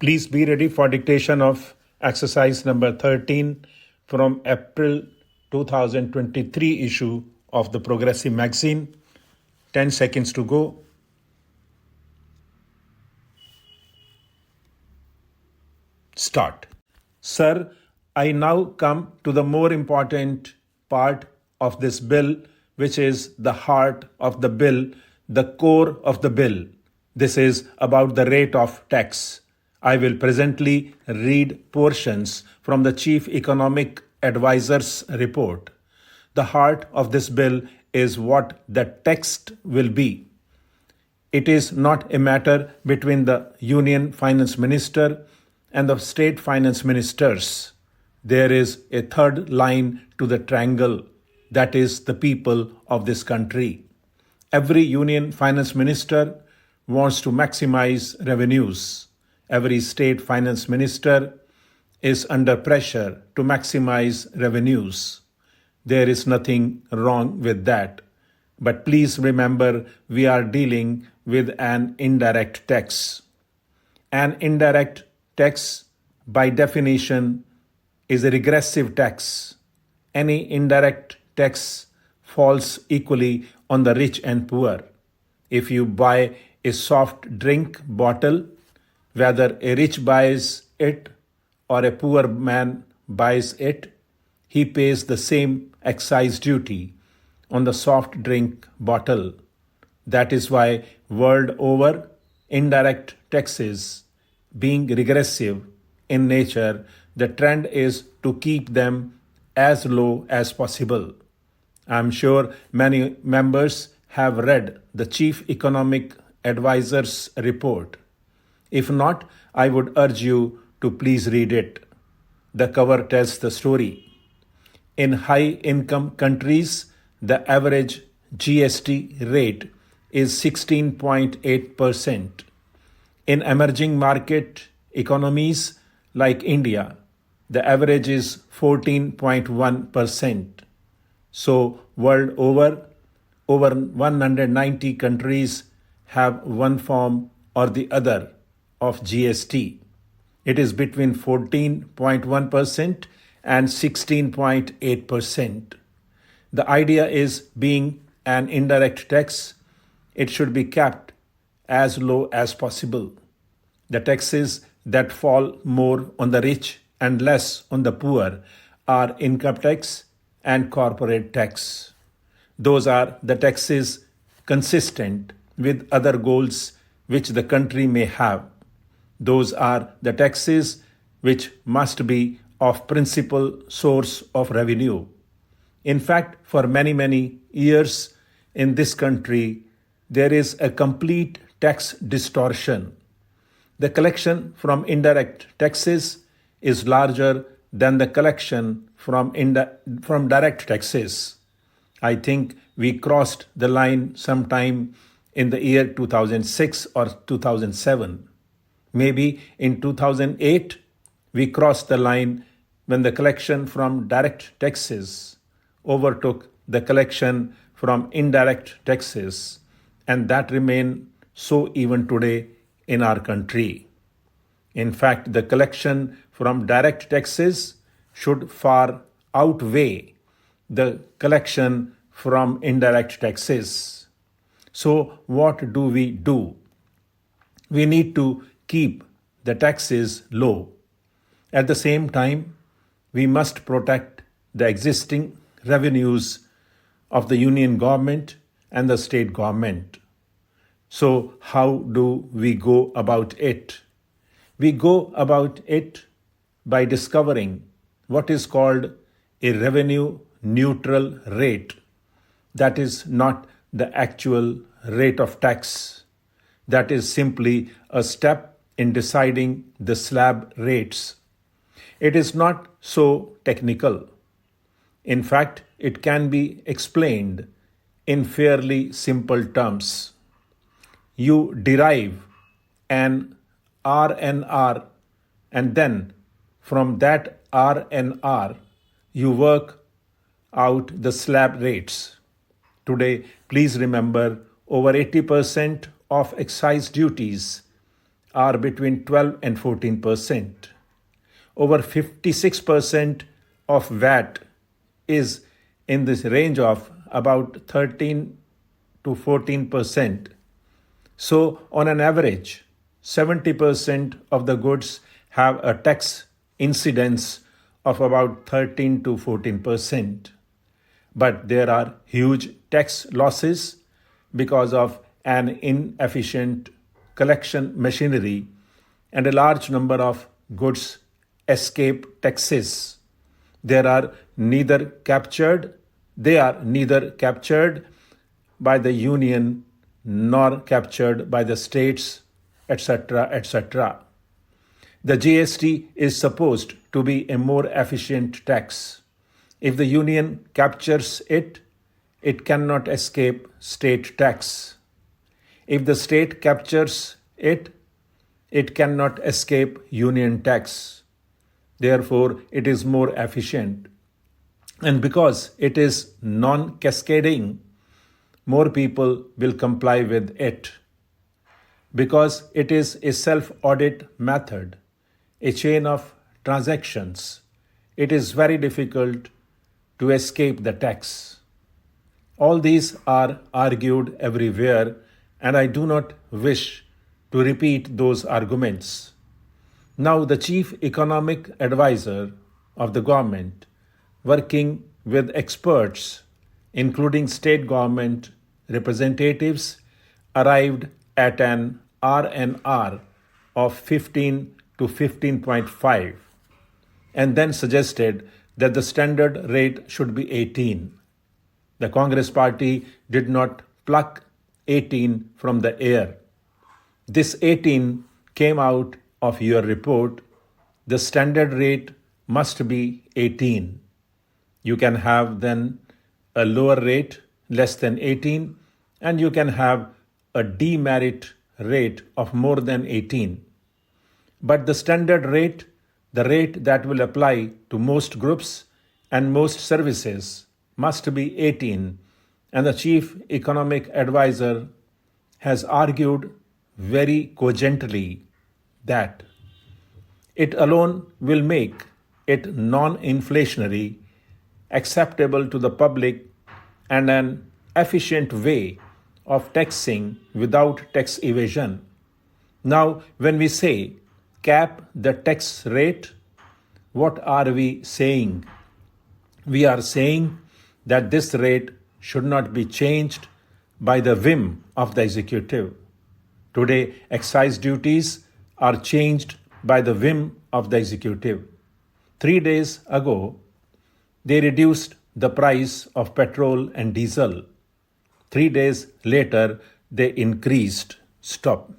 Please be ready for dictation of exercise number 13 from April 2023 issue of the Progressive magazine. 10 seconds to go. Start. Sir, I now come to the more important part of this bill, which is the heart of the bill, the core of the bill. This is about the rate of tax. I will presently read portions from the Chief Economic Advisor's report. The heart of this bill is what the text will be. It is not a matter between the Union Finance Minister and the State Finance Ministers. There is a third line to the triangle, that is the people of this country. Every Union Finance Minister wants to maximize revenues. Every State Finance Minister is under pressure to maximize revenues. There is nothing wrong with that. But please remember, we are dealing with an indirect tax. An indirect tax, by definition, is a regressive tax. Any indirect tax falls equally on the rich and poor. If you buy a soft drink bottle, whether a rich buys it or a poor man buys it, he pays the same excise duty on the soft drink bottle. That is why world over, indirect taxes being regressive in nature, the trend is to keep them as low as possible. I am sure many members have read the Chief Economic Advisor's report. If not, I would urge you to please read it. The cover tells the story. In high-income countries, the average GST rate is 16.8%. In emerging market economies like India, the average is 14.1%. So, world over 190 countries have one form or the other of GST. It is between 14.1% and 16.8%. The idea is, being an indirect tax, it should be kept as low as possible. The taxes that fall more on the rich and less on the poor are income tax and corporate tax. Those are the taxes consistent with other goals which the country may have. Those are the taxes which must be of principal source of revenue. In fact, for many years in this country, there is a complete tax distortion. The collection from indirect taxes is larger than the collection from direct taxes. I think we crossed the line sometime in the year 2006 or 2007. Maybe in 2008, we crossed the line when the collection from direct taxes overtook the collection from indirect taxes, and that remains so even today in our country. In fact, the collection from direct taxes should far outweigh the collection from indirect taxes. So what do? We need to keep the taxes low. At the same time, we must protect the existing revenues of the union government and the state government. So how do we go about it? We go about it by discovering what is called a revenue neutral rate. That is not the actual rate of tax. That is simply a step in deciding the slab rates. It is not so technical. In fact, it can be explained in fairly simple terms. You derive an RNR, and then from that RNR, you work out the slab rates. Today, please remember, over 80% of excise duties are between 12 and 14%. Over 56% of VAT is in this range of about 13 to 14%. So, on an average, 70% of the goods have a tax incidence of about 13 to 14%. But there are huge tax losses because of an inefficient collection machinery, and a large number of goods escape taxes. They are neither captured by the union nor captured by the states, etc., etc. The GST is supposed to be a more efficient tax. If the union captures it, it cannot escape state tax. If the state captures it, it cannot escape union tax. Therefore, it is more efficient. And because it is non-cascading, more people will comply with it. Because it is a self-audit method, a chain of transactions, it is very difficult to escape the tax. All these are argued everywhere, and I do not wish to repeat those arguments. Now, the chief economic advisor of the government, working with experts, including state government representatives, arrived at an RNR of 15 to 15.5 and then suggested that the standard rate should be 18. The Congress party did not pluck 18 from the air. This 18 came out of your report. The standard rate must be 18. You can have then a lower rate, less than 18, and you can have a demerit rate of more than 18. But the standard rate, the rate that will apply to most groups and most services, must be 18, and the chief economic advisor has argued very cogently that it alone will make it non-inflationary, acceptable to the public, and an efficient way of taxing without tax evasion. Now, when we say cap the tax rate, what are we saying? We are saying that this rate should not be changed by the whim of the executive. Today, excise duties are changed by the whim of the executive. 3 days ago, they reduced the price of petrol and diesel. 3 days later, they increased. Stop.